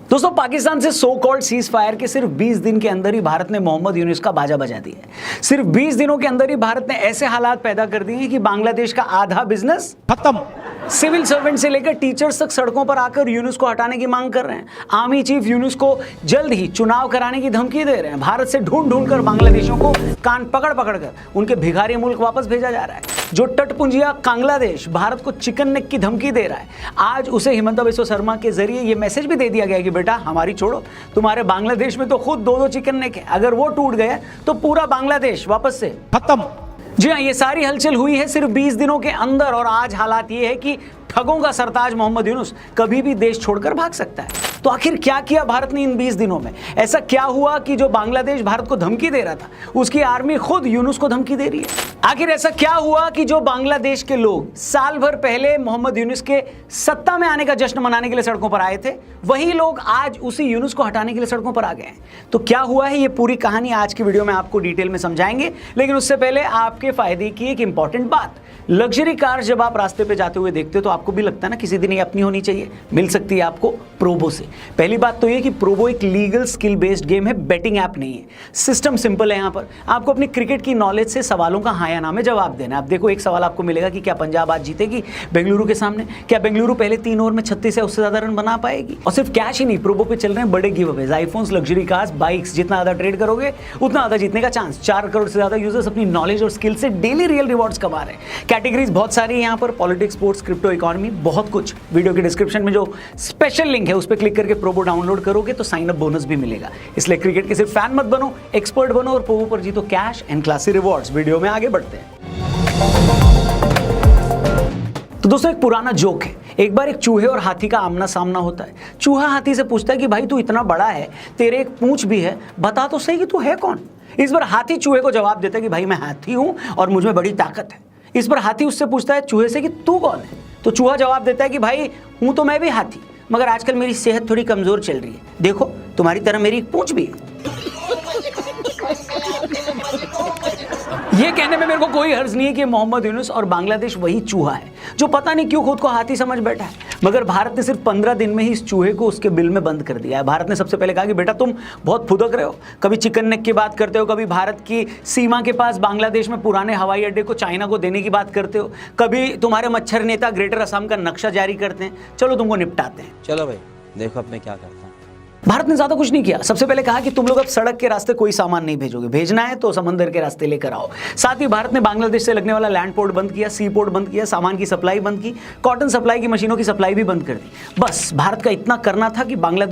दोस्तों, पाकिस्तान से so called cease fire के सिर्फ 20 दिन के अंदर ही भारत ने मोहम्मद यूनुस का बाजा बजा दिया है। सिर्फ 20 दिनों के अंदर ही भारत ने ऐसे हालात पैदा कर दिए हैं कि बांग्लादेश का आधा बिजनेस खत्म। सिविल सर्वेंट से लेकर टीचर्स तक सड़कों पर आकर यूनुस को हटाने की मांग कर रहे हैं। आर्मी चीफ यूनुस को जल्द ही चुनाव कराने की धमकी दे रहे हैं। भारत से ढूंढ ढूंढ कर बांग्लादेशियों को कान पकड़ पकड़ कर उनके भिखारी मुल्क वापस भेजा जा रहा है। जो टटपुंजिया बांग्लादेश भारत को चिकन नेक की धमकी दे रहा है, आज उसे हिमंता बिस्वा शर्मा के जरिए यह मैसेज भी दे दिया गया कि बेटा हमारी छोड़ो, तुम्हारे बांग्लादेश में तो खुद दो चिकन नेक है, अगर वो टूट गए तो पूरा बांग्लादेश वापस से खत्म। जी हाँ, ये सारी हलचल हुई है सिर्फ 20 दिनों के अंदर और आज हालात ये है कि ठगों का सरताज मोहम्मद यूनुस कभी भी देश छोड़कर भाग सकता है। तो आखिर क्या किया भारत ने इन 20 दिनों में? ऐसा क्या हुआ कि जो बांग्लादेश भारत को धमकी दे रहा था, उसकी आर्मी खुद यूनुस को धमकी दे रही है? आखिर ऐसा क्या हुआ कि जो बांग्लादेश के लोग साल भर पहले मोहम्मद यूनुस के सत्ता में आने का जश्न मनाने के लिए सड़कों पर आए थे, वही लोग आज उसी यूनुस को हटाने के लिए सड़कों पर आ गए हैं? तो क्या हुआ है, ये पूरी कहानी आज की वीडियो में आपको डिटेल में समझाएंगे। लेकिन उससे पहले आपके फायदे की एक इंपॉर्टेंट बात, लग्जरी कार जब आप रास्ते पे जाते हुए देखते हो तो आपको भी लगता है ना किसी दिन ये अपनी होनी चाहिए। मिल सकती है आपको प्रोबो से। पहली बात तो ये कि प्रोबो एक लीगल स्किल बेस्ड गेम है, बेटिंग ऐप नहीं है। सिस्टम सिंपल है। यहाँ पर आपको अपनी क्रिकेट की नॉलेज से सवालों का हाँ या ना में जवाब देना है। आप देखो, एक सवाल आपको मिलेगा कि क्या पंजाब आज जीतेगी बेंगलुरु के सामने? क्या बेंगलुरु पहले 3 ओवर में 36 या उससे ज्यादा रन बना पाएगी? और सिर्फ कैश ही नहीं, प्रोबो पे चल रहे हैं बड़े give Awez, iPhones, luxury cars, bikes. जितना ज्यादा ट्रेड करोगे उतना ज्यादा जीतने का चांस। 4 करोड़ से ज्यादा यूजर्स अपनी नॉलेज और स्किल से डेली रियल रिवॉर्ड्स कमा रहे हैं। कैटेगरीज बहुत सारी यहाँ पर, पॉलिटिक्स, स्पोर्ट्स, क्रिप्टो, इकोनॉमी, बहुत कुछ। वीडियो के डिस्क्रिप्शन में जो स्पेशल लिंक है उस पर क्लिक करके प्रोबो डाउनलोड करोगे तो साइन अप बोनस भी मिलेगा। इसलिए क्रिकेट के सिर्फ फैन मत बनो, एक्सपर्ट बनो और प्रोबो पर जीतो cash and classy rewards. Video में आगे बढ़ते हैं। तो दोस्तों, एक पुराना जोक है। एक बार एक चूहे और हाथी का आमना सामना होता है। चूहा हाथी से पूछता है कि भाई तू इतना बड़ा है, तेरे एक पूंछ भी है, बता तो सही कि तू है कौन? इस बार हाथी चूहे को जवाब देता है कि भाई मैं हाथी हूं और मुझ में बड़ी ताकत है। इस पर हाथी उससे पूछता है चूहे से कि तू कौन है? तो चूहा जवाब देता है कि भाई हूं तो मैं भी हाथी, मगर आजकल मेरी सेहत थोड़ी कमजोर चल रही है, देखो तुम्हारी तरह मेरी एक पूंछ भी है। ये कहने में मेरे को कोई हर्ज नहीं है कि मोहम्मद यूनुस और बांग्लादेश वही चूहा है जो पता नहीं क्यों खुद को हाथी समझ बैठा है। मगर भारत ने सिर्फ 15 दिन में ही इस चूहे को उसके बिल में बंद कर दिया है। भारत ने सबसे पहले कहा कि बेटा तुम बहुत फुदक रहे हो, कभी चिकन नेक की बात करते हो, कभी भारत की सीमा के पास बांग्लादेश में पुराने हवाई अड्डे को चाइना को देने की बात करते हो, कभी तुम्हारे मच्छर नेता ग्रेटर असम का नक्शा जारी करते हैं, चलो तुमको निपटाते हैं। चलो भाई देखो अब मैं क्या करता हूँ। भारत ने ज्यादा कुछ नहीं किया। सबसे पहले कहा कि तुम लोग अब सड़क के रास्ते कोई सामान नहीं भेजोगे, भेजना है तो समंदर के रास्ते लेकर आओ। साथ ही भारत ने बांग्लादेश से लगने वाला लैंड पोर्ट बंद किया, सी पोर्ट बंद किया, सामान की सप्लाई बंद की, कॉटन सप्लाई की मशीनों की सप्लाई भी बंद कर दी। बस भारत का इतना करना था कि बांग्लादेश